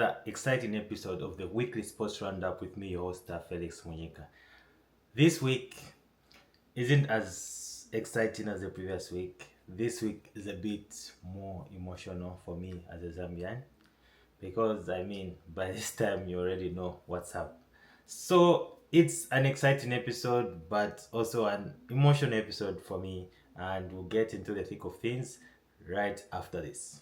another exciting episode of the weekly sports roundup with me, your host, Felix Munyika. This week isn't as exciting as the previous week. This week is a bit more emotional for me as a Zambian because by this time you already know what's up. So it's an exciting episode, but also an emotional episode for me, and we'll get into the thick of things right after this.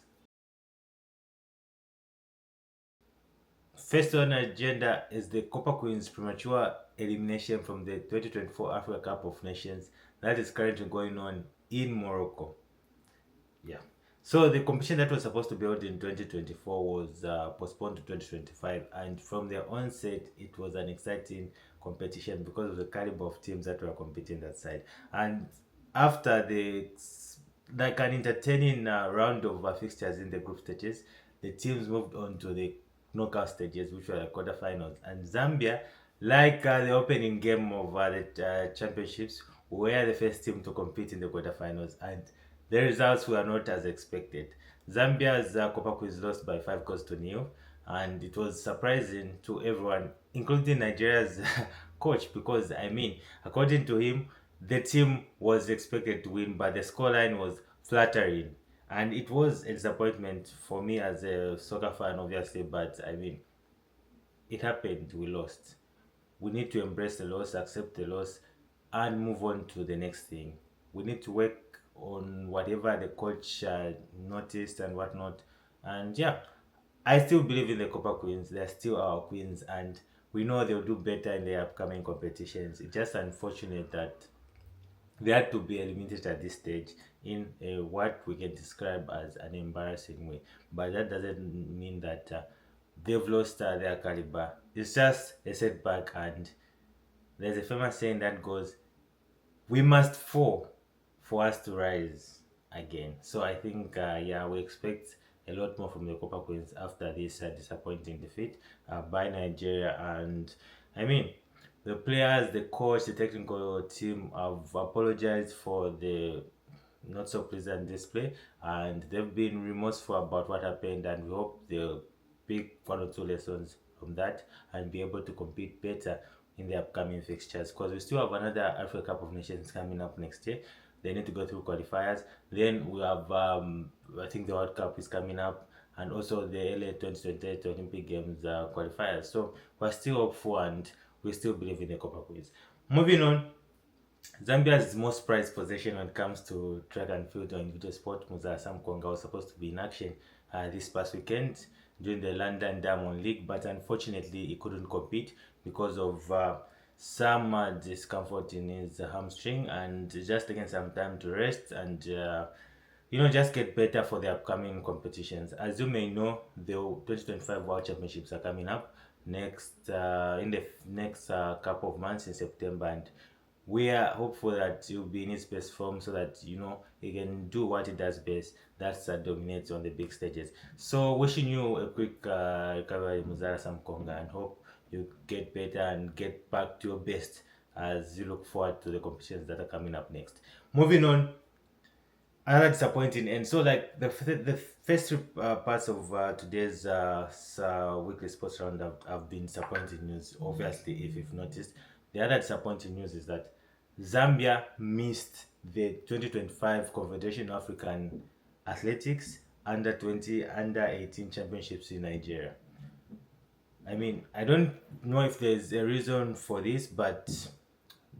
First on the agenda is the Copper Queens premature elimination from the 2024 Africa Cup of Nations that is currently going on in Morocco. Yeah. So the competition that was supposed to be held in 2024 was postponed to 2025, and from the onset, it was an exciting competition because of the caliber of teams that were competing that side. And after an entertaining round of fixtures in the group stages, the teams moved on to the knockout stages, which were the quarterfinals. And Zambia, like the opening game of the championships, were the first team to compete in the quarterfinals, and the results were not as expected. Zambia's Copper Quiz lost by 5 goals to nil, and it was surprising to everyone, including Nigeria's coach, because according to him, the team was expected to win, but the scoreline was flattering, and it was a disappointment for me as a soccer fan, obviously. But it happened. We lost. We need to embrace the loss, accept the loss, and move on to the next thing. We need to work on whatever the coach noticed and whatnot. And yeah, I still believe in the Copper Queens. They're still our queens, and we know they'll do better in the upcoming competitions. It's just unfortunate that they had to be eliminated at this stage in what we can describe as an embarrassing way. But that doesn't mean that they've lost their caliber. It's just a setback, and there's a famous saying that goes, "We must fall for us to rise again." So I think, we expect a lot more from the Copper Queens after this disappointing defeat by Nigeria. And I mean, the players, the coach, the technical team have apologized for the not so pleasant display, and they've been remorseful about what happened, and we hope they'll pick one or two lessons from that and be able to compete better in the upcoming fixtures, because we still have another Africa Cup of Nations coming up next year. They need to go through qualifiers. Then we have I think the World Cup is coming up, and also the LA 2028 Olympic Games qualifiers. So we're still hopeful, and we still believe in the Copper Queens. Moving on, Zambia's most prized possession when it comes to track and field or individual sport, Muzala Samukonga, was supposed to be in action this past weekend during the London Diamond League, but unfortunately he couldn't compete because of some discomfort in his hamstring, and just taking some time to rest and just get better for the upcoming competitions. As you may know, the 2025 World Championships are coming up next in the next couple of months in September, and we are hopeful that he'll be in his best form so that he can do what he does best. That's dominates on the big stages. So wishing you a quick recovery, Muzala Samukonga, and hope you get better and get back to your best as you look forward to the competitions that are coming up next. Moving on, another disappointing end. So like the first three parts of today's weekly sports round have been disappointing news. Obviously, if you've noticed, the other disappointing news is that Zambia missed the 2025 Confederation of African Athletics under 20 under 18 championships in Nigeria. I don't know if there's a reason for this, but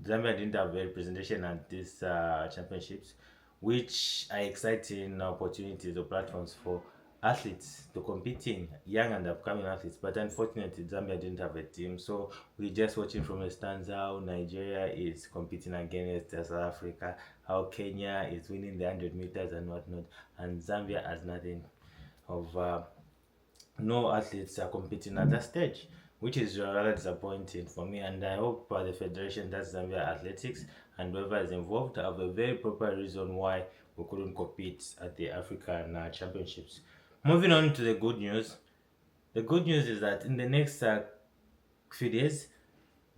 Zambia didn't have a representation at these championships, which are exciting opportunities or platforms for athletes to compete in, young and upcoming athletes. But unfortunately, Zambia didn't have a team, so we're just watching from the stands how Nigeria is competing against South Africa, how Kenya is winning the 100 meters and whatnot, and Zambia has nothing of no athletes are competing at that stage, which is rather disappointing for me. And I hope the federation, that's Zambia Athletics, and whoever is involved, have a very proper reason why we couldn't compete at the African Championships. Moving on to the good news. The good news is that in the next few days,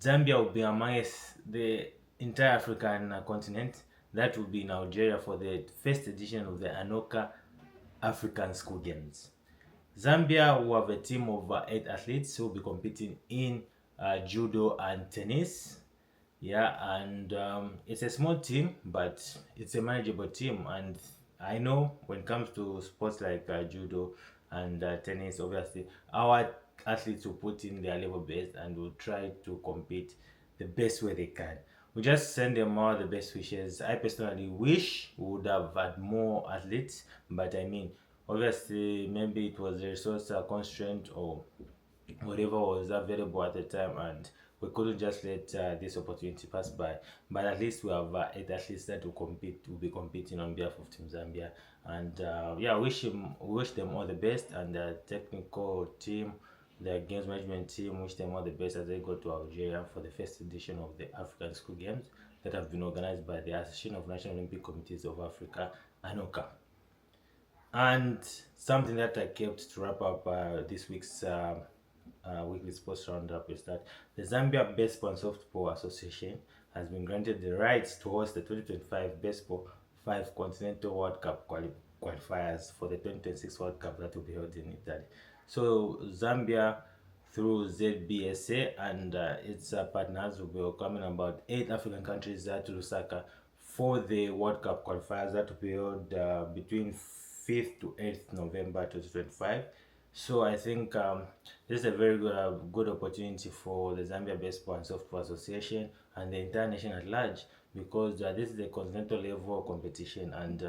Zambia will be amongst the entire African continent. That will be in Algeria for the first edition of the Anoka African School Games. Zambia will have a team of 8 athletes who will be competing in judo and tennis. Yeah, and it's a small team, but it's a manageable team. And I know when it comes to sports like judo and tennis, obviously, our athletes will put in their level best and will try to compete the best way they can. We just send them all the best wishes. I personally wish we would have had more athletes, but I mean, obviously, maybe it was a resource constraint or whatever was available at the time, and we couldn't just let this opportunity pass by. But at least we have 8 athletes that will be competing on behalf of Team Zambia. And yeah, wish them all the best, and the technical team, the games management team, wish them all the best as they go to Algeria for the first edition of the African School Games that have been organized by the Association of National Olympic Committees of Africa, ANOCA. And something that I kept to wrap up this week's weekly sports roundup is that the Zambia Baseball and Softball Association has been granted the rights to host the 2025 Baseball 5 Continental World Cup qualifiers for the 2026 World Cup that will be held in Italy. So Zambia, through ZBSA and its partners, will be welcoming about 8 African countries to Lusaka for the World Cup qualifiers that will be held between 5th to 8th November 2025. So I think this is a very good opportunity for the Zambia Baseball and Softball Association and the entire nation at large, because this is a continental level competition, and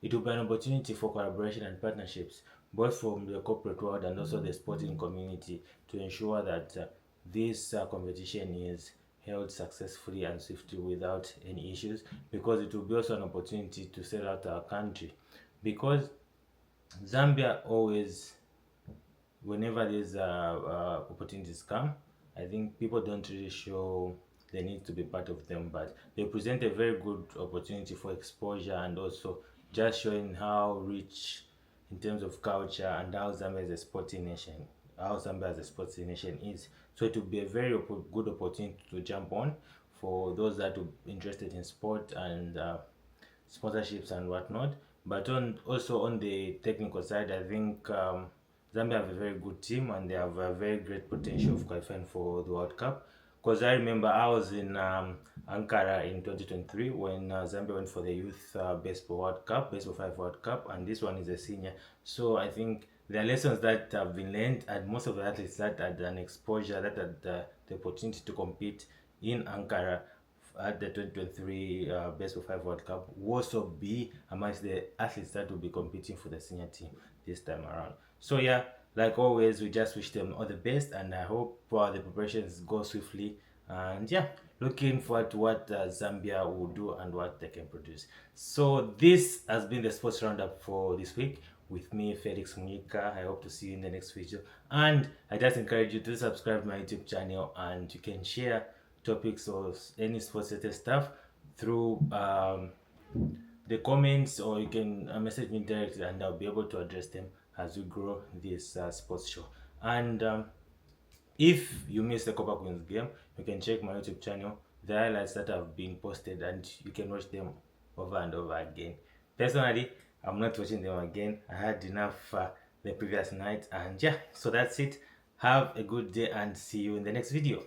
it will be an opportunity for collaboration and partnerships, both from the corporate world and also the sporting community, to ensure that this competition is held successfully and swiftly without any issues, because it will be also an opportunity to sell out our country, because Zambia always, whenever these opportunities come, I think people don't really show the need to be part of them, but they present a very good opportunity for exposure and also just showing how rich in terms of culture and how Zambia is a sporting nation, how Zambia as a sporting nation is. So it will be a very good opportunity to jump on for those that are interested in sport and sponsorships and whatnot. But also on the technical side, I think Zambia have a very good team and they have a very great potential of qualifying for the World Cup. Because I remember I was in Ankara in 2023 when Zambia went for the Youth Baseball World Cup, Baseball 5 World Cup, and this one is a senior. So I think there are lessons that have been learned, and most of the athletes that had an exposure, that had the opportunity to compete in Ankara at the 2023 Baseball 5 World Cup will also be amongst the athletes that will be competing for the senior team this time around. So yeah, like always, we just wish them all the best, and I hope the preparations go swiftly. And yeah, looking forward to what Zambia will do and what they can produce. So this has been the sports roundup for this week with me, Felix Munyika. I hope to see you in the next video, and I just encourage you to subscribe to my YouTube channel, and you can share topics or any sports related stuff through the comments, or you can message me directly and I'll be able to address them as we grow this sports show. And if you missed the Copper Queens game, you can check my YouTube channel, the highlights that have been posted, and you can watch them over and over again. Personally, I'm not watching them again. I had enough the previous night, and yeah, so that's it. Have a good day and see you in the next video.